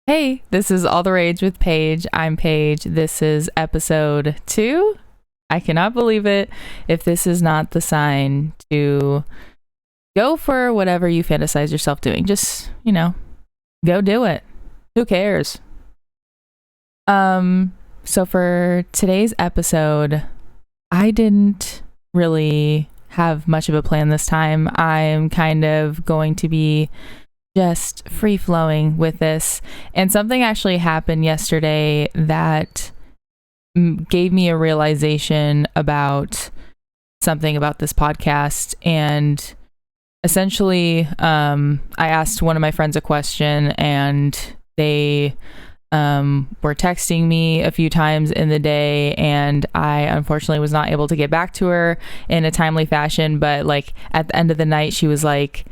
Hey, this is All the Rage with Paige. I'm Paige. This is episode 2. I cannot believe it. If this is not the sign to go for whatever you fantasize yourself doing, just, go do it. Who cares? So for today's episode, I didn't really have much of a plan this time. I'm kind of going to be just free flowing with this. And something actually happened yesterday that gave me a realization about something about this podcast. And essentially, I asked one of my friends a question, and they were texting me a few times in the day, and I unfortunately was not able to get back to her in a timely fashion. But like at the end of the night, she was like,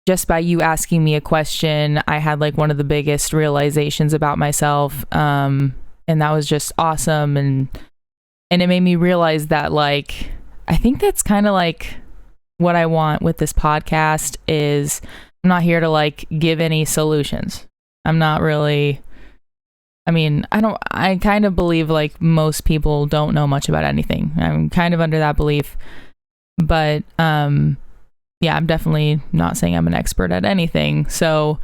just by you asking me a question, I had like one of the biggest realizations about myself. And that was just awesome. And it made me realize that, like, I think that's kind of like what I want with this podcast is I'm not here to like give any solutions. I'm not really, I kind of believe like most people don't know much about anything. I'm kind of under that belief, but, yeah, I'm definitely not saying I'm an expert at anything. So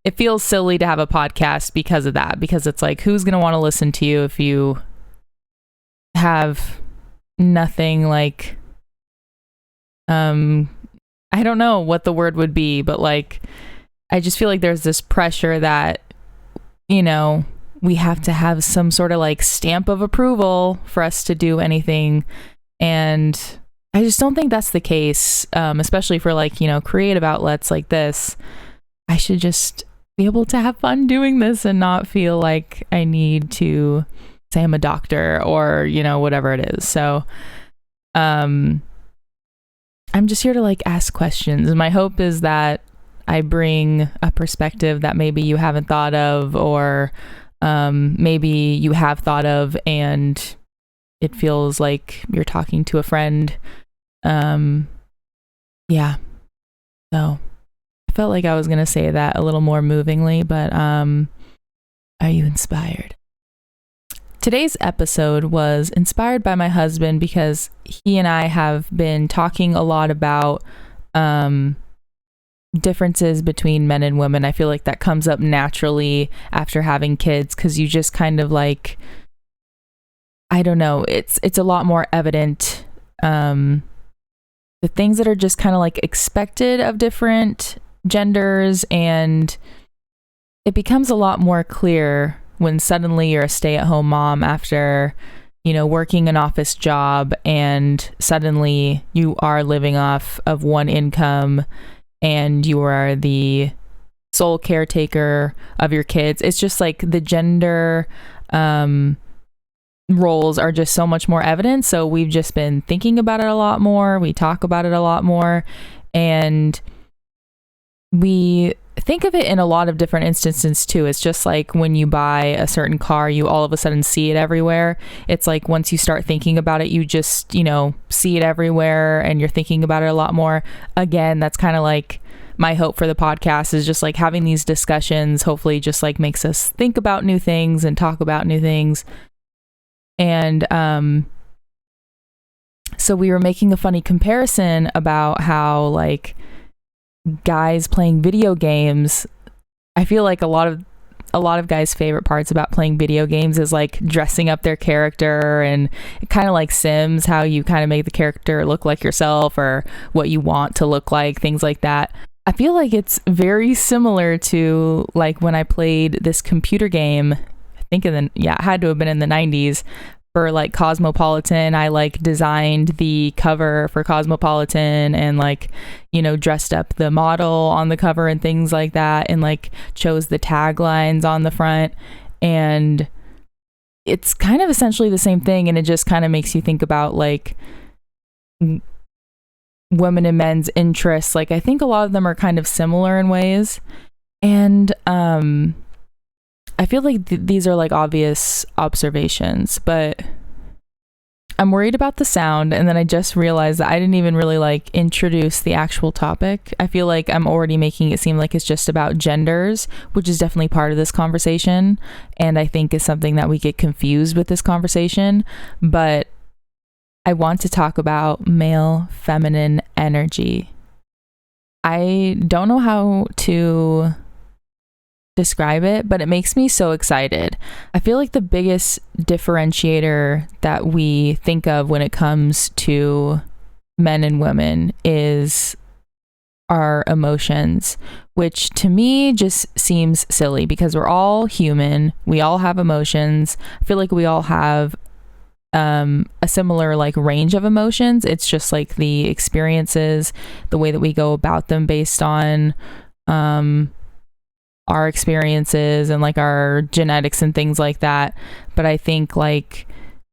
it feels silly to have a podcast because of that, because it's like, who's going to want to listen to you if you have nothing like, I don't know what the word would be, but like, I just feel like there's this pressure that, we have to have some sort of like stamp of approval for us to do anything. And I just don't think that's the case, especially for like, creative outlets like this. I should just be able to have fun doing this and not feel like I need to say I'm a doctor or, whatever it is. So I'm just here to like ask questions. And my hope is that I bring a perspective that maybe you haven't thought of, or maybe you have thought of and it feels like you're talking to a friend. Yeah. So I felt like I was going to say that a little more movingly, but, are you inspired? Today's episode was inspired by my husband because he and I have been talking a lot about, differences between men and women. I feel like that comes up naturally after having kids, 'cause you just kind of like, I don't know, it's a lot more evident, the things that are just kind of like expected of different genders, and it becomes a lot more clear when suddenly you're a stay-at-home mom after, working an office job, and suddenly you are living off of one income and you are the sole caretaker of your kids. It's just like the gender roles are just so much more evident. So we've just been thinking about it a lot more. We talk about it a lot more, and we think of it in a lot of different instances too. It's just like when you buy a certain car, you all of a sudden see it everywhere. It's like once you start thinking about it, you just, see it everywhere and you're thinking about it a lot more. Again, that's kind of like my hope for the podcast, is just like having these discussions hopefully just like makes us think about new things and talk about new things. And so we were making a funny comparison about how like guys playing video games, I feel like a lot of guys' favorite parts about playing video games is like dressing up their character, and kind of like Sims, how you kind of make the character look like yourself or what you want to look like, things like that. I feel like it's very similar to like when I played this computer game, I think it had to have been in the 90s, for like Cosmopolitan. I like designed the cover for Cosmopolitan and like, dressed up the model on the cover and things like that, and like chose the taglines on the front. And it's kind of essentially the same thing. And it just kind of makes you think about like women and men's interests. Like I think a lot of them are kind of similar in ways. And I feel like these are like obvious observations, but I'm worried about the sound, and then I just realized that I didn't even really like introduce the actual topic. I feel like I'm already making it seem like it's just about genders, which is definitely part of this conversation, and I think is something that we get confused with this conversation. But I want to talk about male feminine energy. I don't know how to describe it, but it makes me so excited. I feel like the biggest differentiator that we think of when it comes to men and women is our emotions, which to me just seems silly because we're all human. We all have emotions. I feel like we all have a similar like range of emotions. It's just like the experiences, the way that we go about them based on our experiences and like our genetics and things like that. But I think like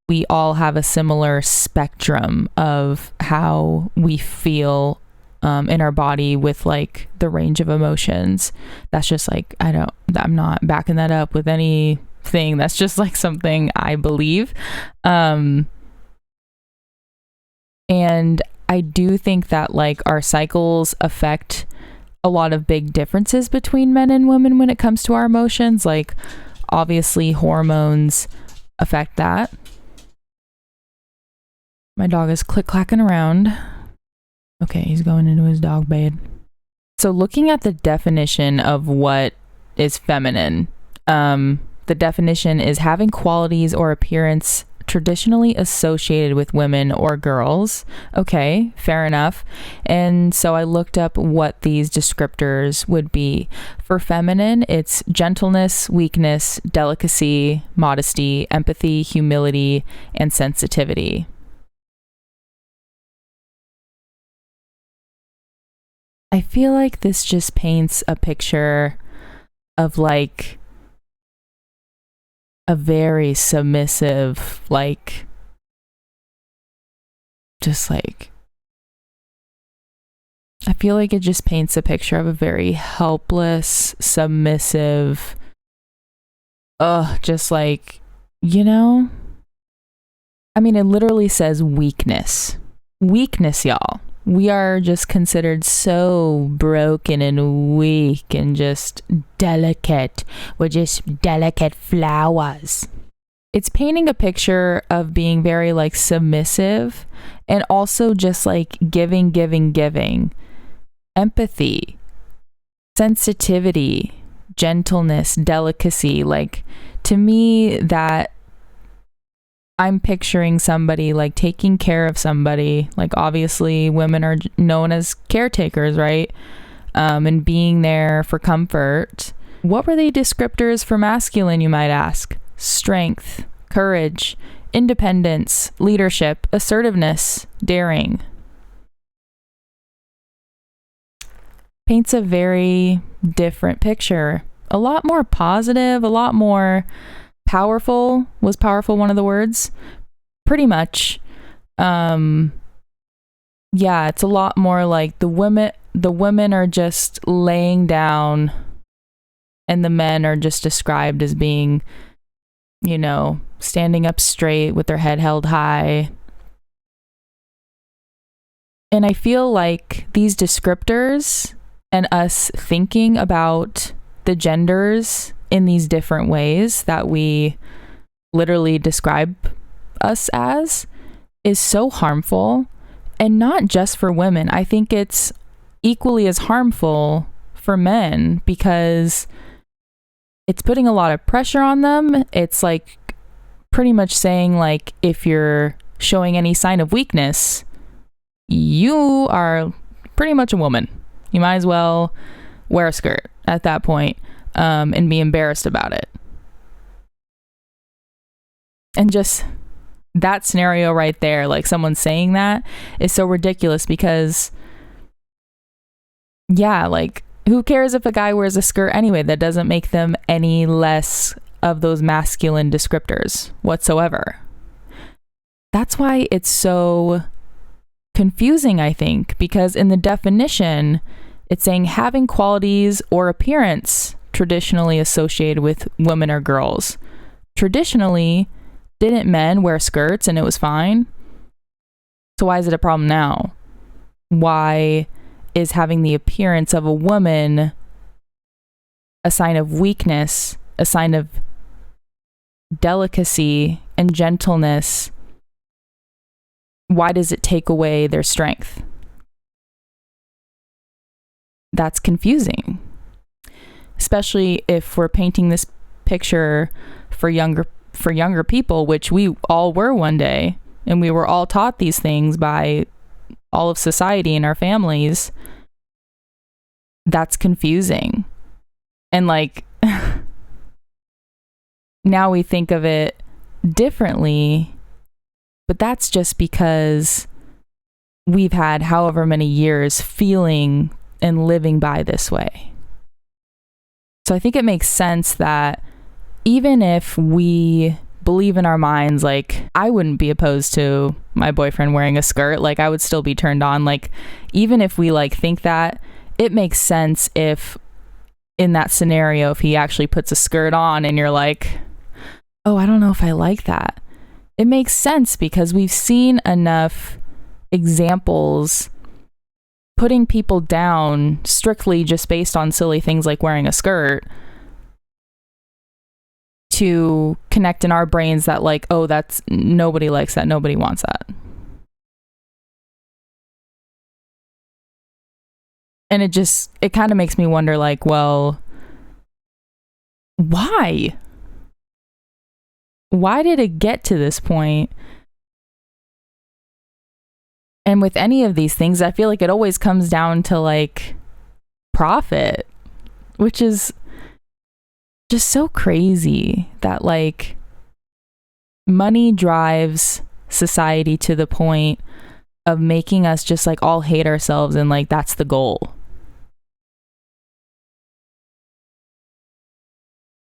we all have a similar spectrum of how we feel in our body with like the range of emotions. That's just like, I'm not backing that up with anything. That's just like something I believe. And I do think that like our cycles affect a lot of big differences between men and women when it comes to our emotions. Like obviously hormones affect that. My dog is click-clacking around. Okay, he's going into his dog bed. So looking at the definition of what is feminine, the definition is having qualities or appearance traditionally associated with women or girls. Okay, fair enough. And so I looked up what these descriptors would be. For feminine, it's gentleness, weakness, delicacy, modesty, empathy, humility, and sensitivity. I feel like this just paints a picture of like a very submissive, like, just like, I feel like it just paints a picture of a very helpless, submissive, just like, you know, I mean, it literally says weakness, y'all. We are just considered so broken and weak and just delicate. We're just delicate flowers. It's painting a picture of being very like submissive and also just like giving. Empathy, sensitivity, gentleness, delicacy. Like to me, that I'm picturing somebody like taking care of somebody. Like obviously women are known as caretakers, right? And being there for comfort. What were the descriptors for masculine, you might ask? Strength, courage, independence, leadership, assertiveness, daring. Paints a very different picture. A lot more positive, a lot more powerful. Was powerful one of the words? Pretty much. Yeah, it's a lot more like the women are just laying down and the men are just described as being, you know, standing up straight with their head held high. And I feel like these descriptors and us thinking about the genders in these different ways that we literally describe us as is so harmful, and not just for women. I think it's equally as harmful for men because it's putting a lot of pressure on them. It's like pretty much saying like if you're showing any sign of weakness, you are pretty much a woman. You might as well wear a skirt at that point. And be embarrassed about it. And just that scenario right there, like someone saying that is so ridiculous because, yeah, like who cares if a guy wears a skirt anyway? That doesn't make them any less of those masculine descriptors whatsoever. That's why it's so confusing, I think, because in the definition, it's saying having qualities or appearance traditionally associated with women or girls. Traditionally, didn't men wear skirts and it was fine? So why is it a problem now? Why is having the appearance of a woman a sign of weakness, a sign of delicacy and gentleness? Why does it take away their strength? That's confusing, especially if we're painting this picture for younger people, which we all were one day, and we were all taught these things by all of society and our families. That's confusing. And like now we think of it differently, but that's just because we've had however many years feeling and living by this way. So I think it makes sense that even if we believe in our minds, like, I wouldn't be opposed to my boyfriend wearing a skirt, like I would still be turned on. Like, even if we like think that, it makes sense if in that scenario, if he actually puts a skirt on and you're like, oh, I don't know if I like that. It makes sense because we've seen enough examples putting people down strictly just based on silly things like wearing a skirt to connect in our brains that like, oh, that's, nobody likes that, nobody wants that. And it kind of makes me wonder, like, well, why? Why did it get to this point? And with any of these things, I feel like it always comes down to like profit, which is just so crazy that like money drives society to the point of making us just like all hate ourselves, and like that's the goal.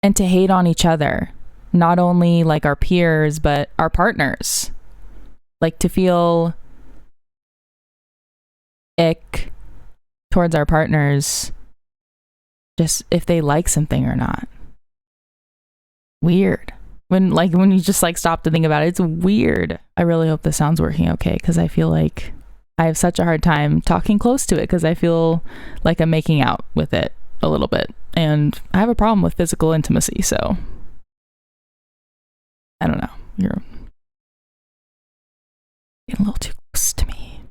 And to hate on each other, not only like our peers, but our partners. Like to feel ick towards our partners just if they like something or not. Weird. When you just like stop to think about it, it's weird. I really hope the sound's working okay, because I feel like I have such a hard time talking close to it because I feel like I'm making out with it a little bit, and I have a problem with physical intimacy, so I don't know. You're getting a little too close to me.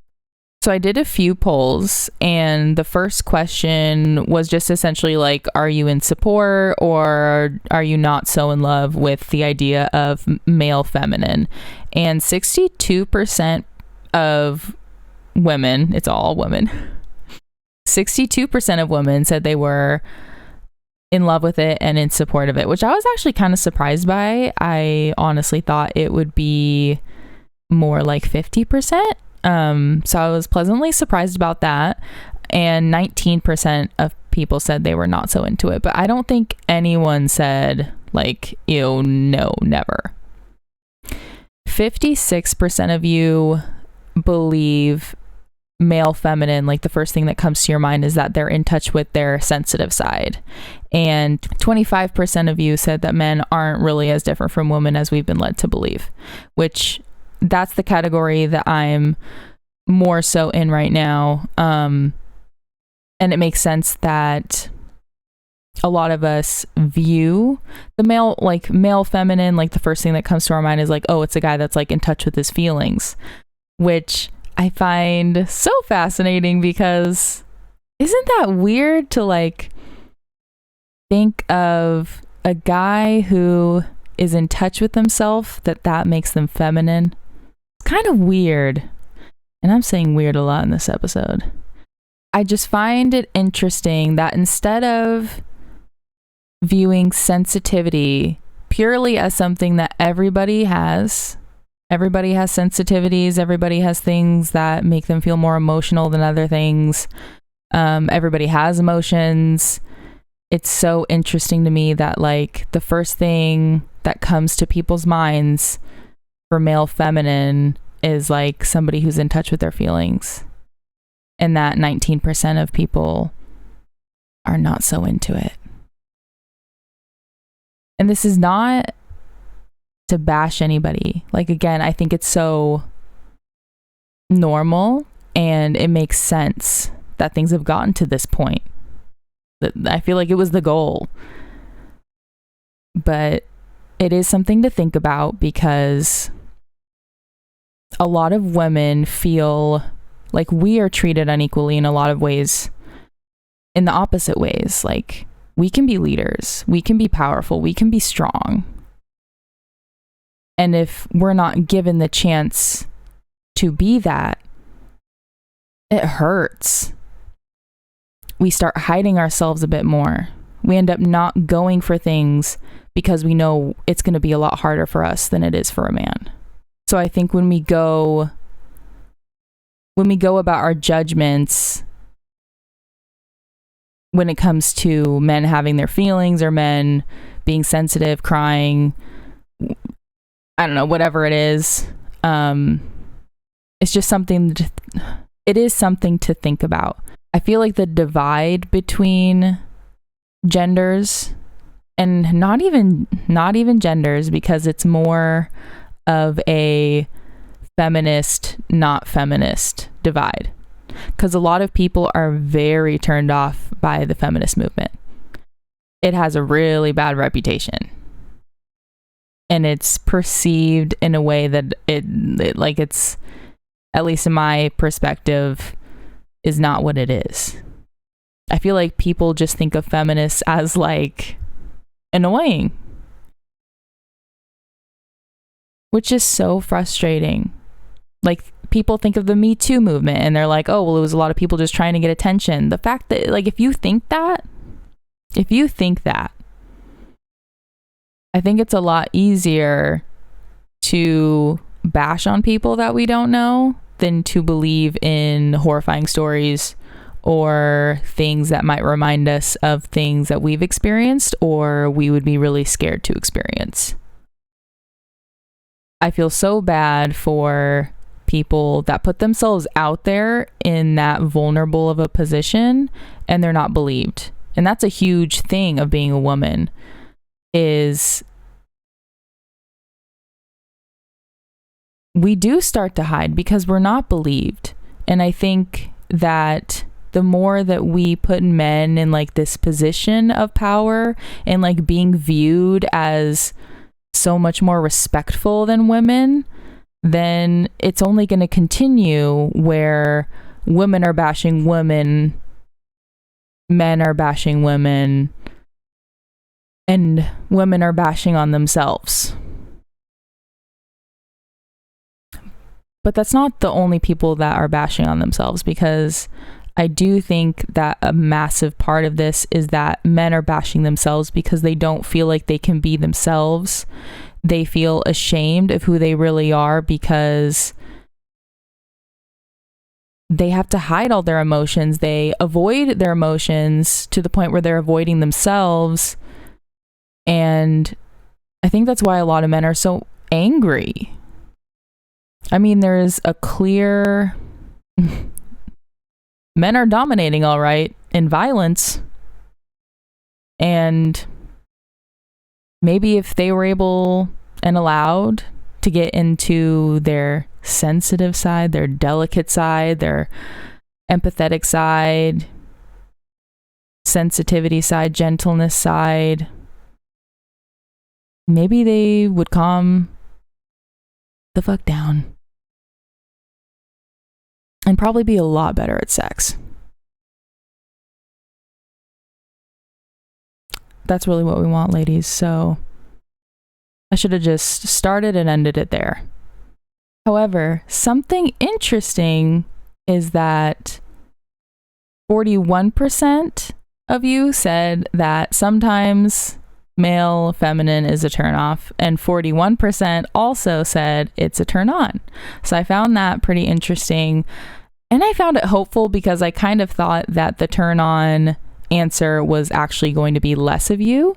So I did a few polls, and the first question was just essentially like, are you in support or are you not so in love with the idea of male feminine? And 62% of women, it's all women, 62% of women said they were in love with it and in support of it, which I was actually kind of surprised by. I honestly thought it would be more like 50%. So I was pleasantly surprised about that. And 19% of people said they were not so into it. But I don't think anyone said like, ew, no, never. 56% of you believe male feminine, like the first thing that comes to your mind is that they're in touch with their sensitive side. And 25% of you said that men aren't really as different from women as we've been led to believe, which that's the category that I'm more so in right now. And it makes sense that a lot of us view the male feminine, like the first thing that comes to our mind is like, oh, it's a guy that's like in touch with his feelings, which I find so fascinating, because isn't that weird to like think of a guy who is in touch with himself, that makes them feminine? It's kind of weird. And I'm saying weird a lot in this episode. I just find it interesting that instead of viewing sensitivity purely as something that everybody has sensitivities, everybody has things that make them feel more emotional than other things. Everybody has emotions. It's so interesting to me that like the first thing that comes to people's minds for male feminine is like somebody who's in touch with their feelings, and that 19% of people are not so into it. And this is not to bash anybody. Like, again, I think it's so normal, and it makes sense that things have gotten to this point. I feel like it was the goal. But it is something to think about, because a lot of women feel like we are treated unequally in a lot of ways, in the opposite ways. Like, we can be leaders, we can be powerful, we can be strong. And if we're not given the chance to be that, it hurts. We start hiding ourselves a bit more. We end up not going for things because we know it's going to be a lot harder for us than it is for a man. So I think when we go about our judgments, when it comes to men having their feelings or men being sensitive, crying, I don't know, whatever it is, it's just something it is something to think about. I feel like the divide between genders, and not even genders, because it's more of a feminist, not feminist divide. Because a lot of people are very turned off by the feminist movement. It has a really bad reputation. And it's perceived in a way that it like, it's, at least in my perspective, is not what it is. I feel like people just think of feminists as like annoying, which is so frustrating. Like, people think of the Me Too movement and they're like, oh, well, it was a lot of people just trying to get attention. The fact that, like, if you think that, I think it's a lot easier to bash on people that we don't know than to believe in horrifying stories or things that might remind us of things that we've experienced or we would be really scared to experience. I feel so bad for people that put themselves out there in that vulnerable of a position and they're not believed. And that's a huge thing of being a woman, is we do start to hide because we're not believed. And I think that the more that we put men in like this position of power and like being viewed as so much more respectful than women, then it's only going to continue where women are bashing women, men are bashing women, and women are bashing on themselves. But that's not the only people that are bashing on themselves, because I do think that a massive part of this is that men are bashing themselves because they don't feel like they can be themselves. They feel ashamed of who they really are because they have to hide all their emotions. They avoid their emotions to the point where they're avoiding themselves. And I think that's why a lot of men are so angry. I mean, there's a clear... Men are dominating, all right, in violence. And maybe if they were able and allowed to get into their sensitive side, their delicate side, their empathetic side, sensitivity side, gentleness side, maybe they would calm the fuck down and probably be a lot better at sex. That's really what we want, ladies. So I should have just started and ended it there. However, something interesting is that 41% of you said that sometimes male feminine is a turnoff, and 41% also said it's a turn on. So I found that pretty interesting. And I found it hopeful because I kind of thought that the turn on answer was actually going to be less of you.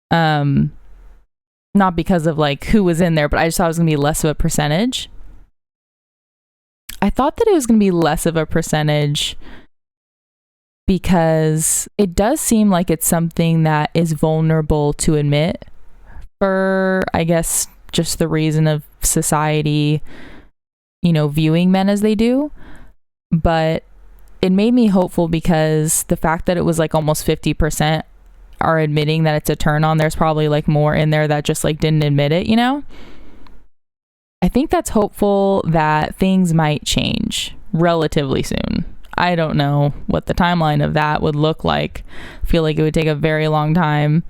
Not because of like who was in there, but I just thought it was going to be less of a percentage. I thought that it was going to be less of a percentage because it does seem like it's something that is vulnerable to admit for, I guess, just the reason of society viewing men as they do. But it made me hopeful because the fact that it was like almost 50% are admitting that it's a turn on, there's probably like more in there that just like didn't admit it, I think that's hopeful that things might change relatively soon. I don't know what the timeline of that would look like. I feel like it would take a very long time.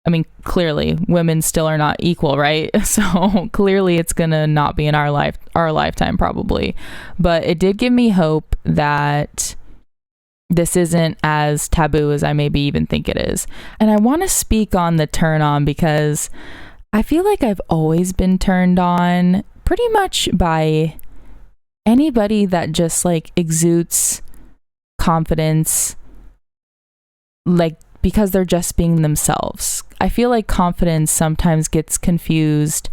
I mean, clearly women still are not equal, right? So clearly it's gonna not be in our lifetime probably. But it did give me hope that this isn't as taboo as I maybe even think it is. And I want to speak on the turn on because I feel like I've always been turned on pretty much by anybody that just like exudes confidence, like because they're just being themselves. I feel like confidence sometimes gets confused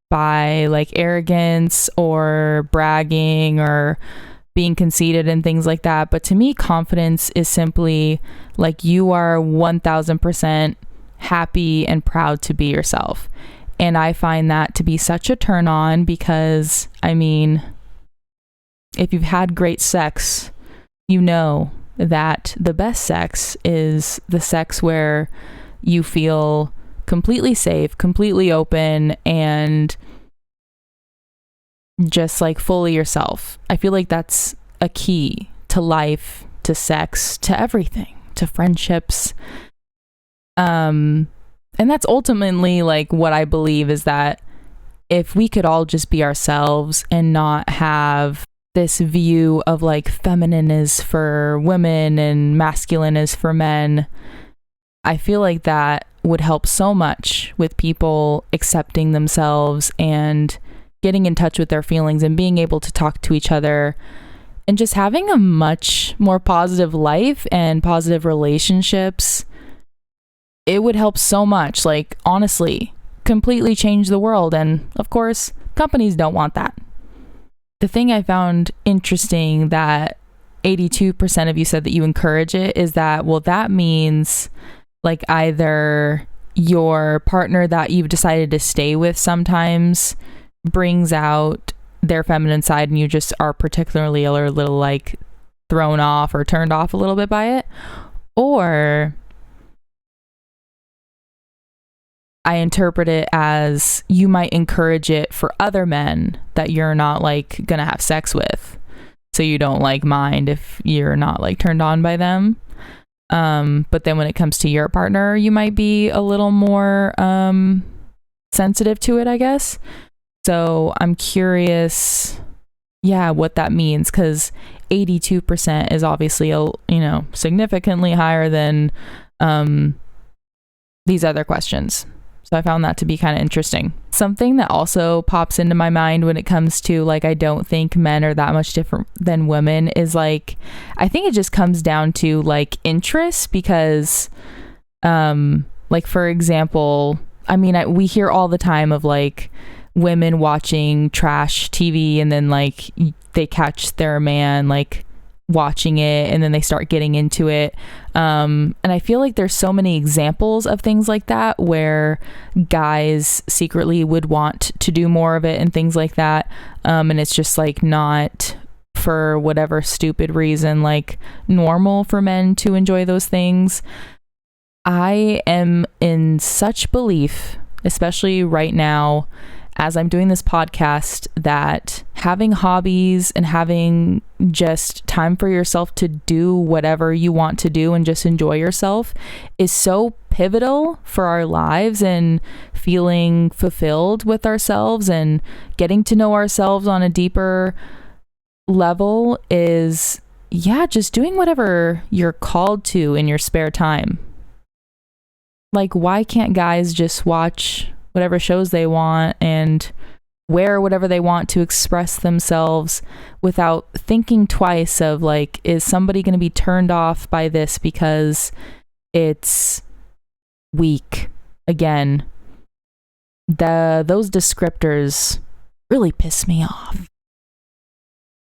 by like arrogance or bragging or being conceited and things like that. But to me, confidence is simply like you are 1000% happy and proud to be yourself. And I find that to be such a turn on because, I mean, if you've had great sex, you know that the best sex is the sex where you feel completely safe, completely open, and just like fully yourself. I feel like that's a key to life, to sex, to everything, to friendships. And that's ultimately like what I believe is that if we could all just be ourselves and not have this view of like feminine is for women and masculine is for men, I feel like that would help so much with people accepting themselves and getting in touch with their feelings and being able to talk to each other and just having a much more positive life and positive relationships. It would help so much, like honestly, completely change the world. And of course, companies don't want that. The thing I found interesting that 82% of you said that you encourage it is that, well, that means like either your partner that you've decided to stay with sometimes brings out their feminine side and you just are particularly a little like thrown off or turned off a little bit by it, or I interpret it as you might encourage it for other men that you're not like gonna have sex with, so you don't like mind if you're not like turned on by them. But then when it comes to your partner, you might be a little more sensitive to it, I guess. So I'm curious, what that means, because 82% is obviously significantly higher than these other questions. So I found that to be kind of interesting. Something that also pops into my mind when it comes to like, I don't think men are that much different than women is like, I think it just comes down to like interest because, like for example, I mean, we hear all the time of like women watching trash TV and then like they catch their man like watching it and then they start getting into it. And I feel like there's so many examples of things like that where guys secretly would want to do more of it and things like that. And it's just like not, for whatever stupid reason, like normal for men to enjoy those things. I am in such belief, especially right now, as I'm doing this podcast, that having hobbies and having just time for yourself to do whatever you want to do and just enjoy yourself is so pivotal for our lives and feeling fulfilled with ourselves and getting to know ourselves on a deeper level is, just doing whatever you're called to in your spare time. Like, why can't guys just watch whatever shows they want and wear whatever they want to express themselves without thinking twice of like, is somebody going to be turned off by this because it's weak? Again, those descriptors really piss me off.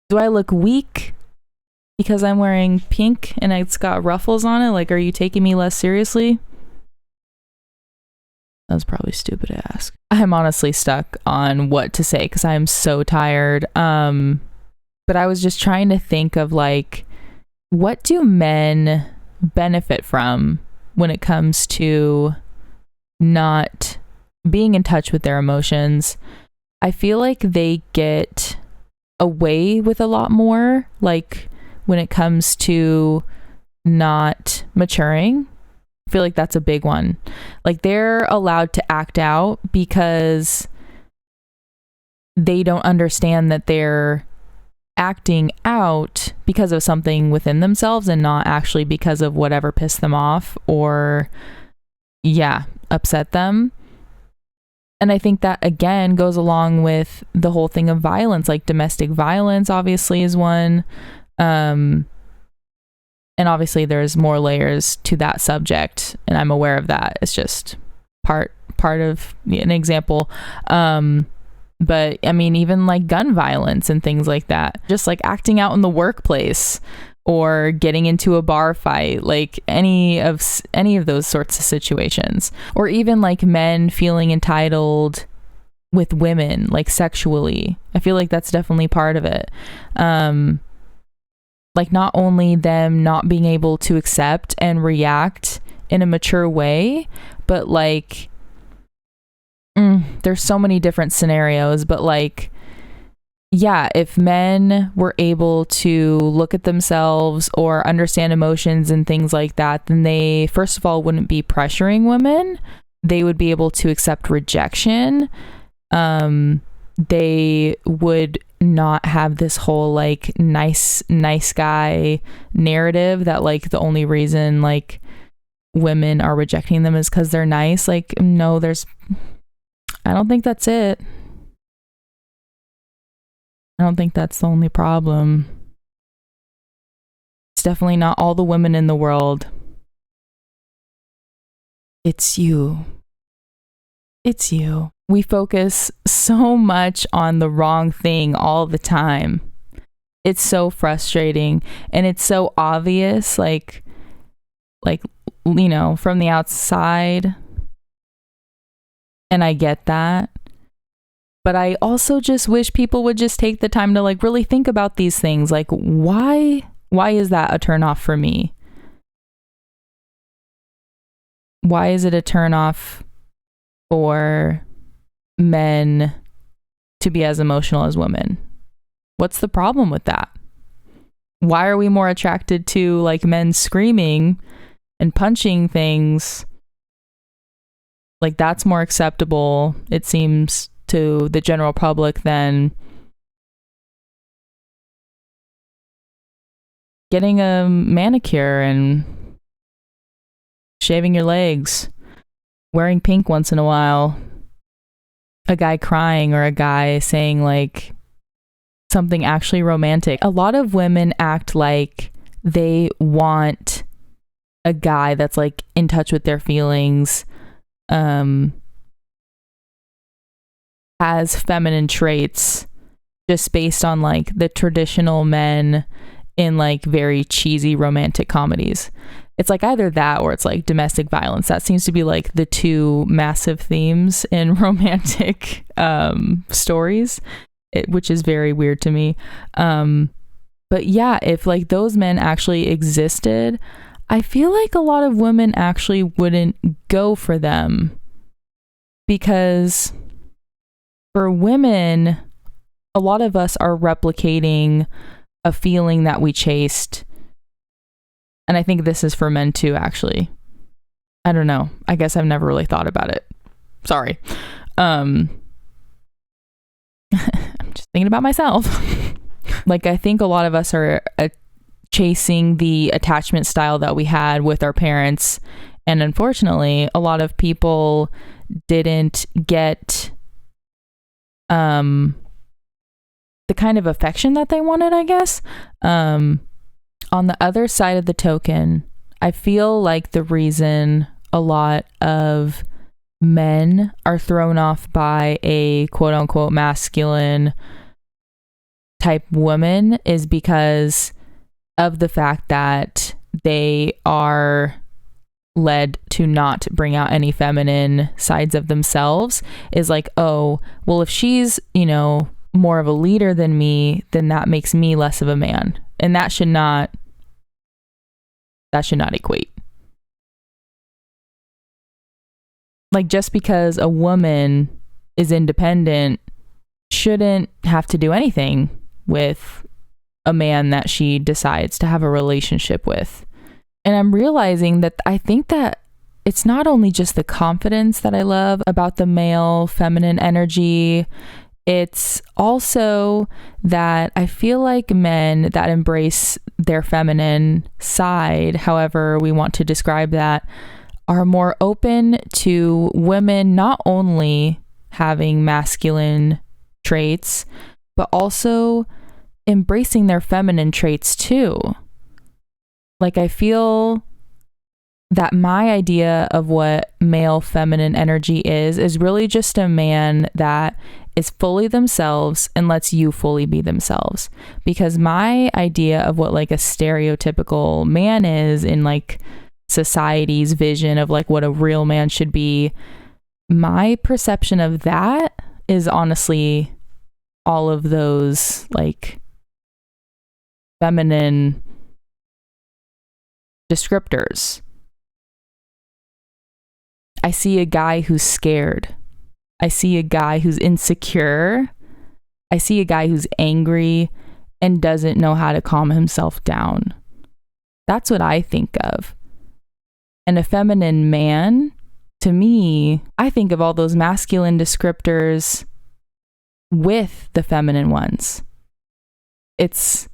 Do I look weak because I'm wearing pink and it's got ruffles on it? Like, are you taking me less seriously? That was probably stupid to ask. I'm honestly stuck on what to say because I'm so tired. But I was just trying to think of like, what do men benefit from when it comes to not being in touch with their emotions? I feel like they get away with a lot more, like when it comes to not maturing. I feel like that's a big one. Like they're allowed to act out because they don't understand that they're acting out because of something within themselves and not actually because of whatever pissed them off or upset them. And I think that again goes along with the whole thing of violence, like domestic violence obviously is one. And obviously there's more layers to that subject, and I'm aware of that. It's just part of an example. But I mean, even like gun violence and things like that, just like acting out in the workplace or getting into a bar fight, like any of those sorts of situations, or even like men feeling entitled with women, like sexually. I feel like that's definitely part of it. Like not only them not being able to accept and react in a mature way, but like there's so many different scenarios, but like, yeah, if men were able to look at themselves or understand emotions and things like that, then they, first of all, wouldn't be pressuring women. They would be able to accept rejection. They would not have this whole like nice guy narrative that like the only reason like women are rejecting them is because they're nice. Like, no, I don't think that's it. I don't think that's the only problem. It's definitely not all the women in the world. It's you. It's you. We focus so much on the wrong thing all the time. It's so frustrating, and it's so obvious, like, you know, from the outside. And I get that. But I also just wish people would just take the time to like really think about these things. Like, why is that a turnoff for me? Why is it a turnoff for men to be as emotional as women? What's the problem with that? Why are we more attracted to like men screaming and punching things? Like that's more acceptable, it seems, to the general public than getting a manicure and shaving your legs, wearing pink once in a while, a guy crying or a guy saying like something actually romantic. A lot of women act like they want a guy that's like in touch with their feelings, has feminine traits, just based on like the traditional men in like very cheesy romantic comedies. It's like either that or it's like domestic violence. That seems to be like the two massive themes in romantic stories, which is very weird to me. But yeah, if like those men actually existed, I feel like a lot of women actually wouldn't go for them, because for women, a lot of us are replicating a feeling that we chased. And I think this is for men too, actually. I don't know. I guess I've never really thought about it. Sorry. I'm just thinking about myself. Like, I think a lot of us are chasing the attachment style that we had with our parents. And unfortunately, a lot of people didn't get the kind of affection that they wanted, I guess. On the other side of the token, I feel like the reason a lot of men are thrown off by a quote unquote masculine type woman is because of the fact that they are led to not bring out any feminine sides of themselves is like, oh, well, if she's, more of a leader than me, then that makes me less of a man. And that should not equate. Like, just because a woman is independent shouldn't have to do anything with a man that she decides to have a relationship with. And I'm realizing that I think that it's not only just the confidence that I love about the male feminine energy, it's also that I feel like men that embrace their feminine side, however we want to describe that, are more open to women not only having masculine traits, but also embracing their feminine traits too. Like, I feel that my idea of what male feminine energy is really just a man that is fully themselves and lets you fully be themselves. Because my idea of what like a stereotypical man is in like society's vision of like what a real man should be, my perception of that is honestly all of those like feminine descriptors. I see a guy who's scared. I see a guy who's insecure. I see a guy who's angry and doesn't know how to calm himself down. That's what I think of. And a feminine man, to me, I think of all those masculine descriptors with the feminine ones. It's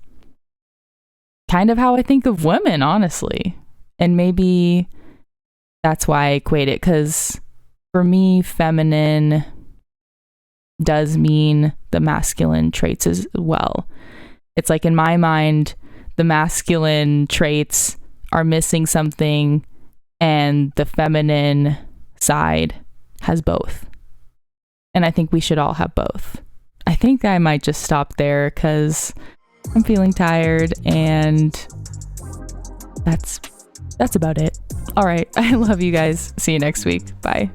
kind of how I think of women, honestly. And maybe that's why I equate it, because for me, feminine does mean the masculine traits as well. It's like in my mind, the masculine traits are missing something and the feminine side has both. And I think we should all have both. I think I might just stop there because I'm feeling tired, and that's about it. All right. I love you guys. See you next week. Bye.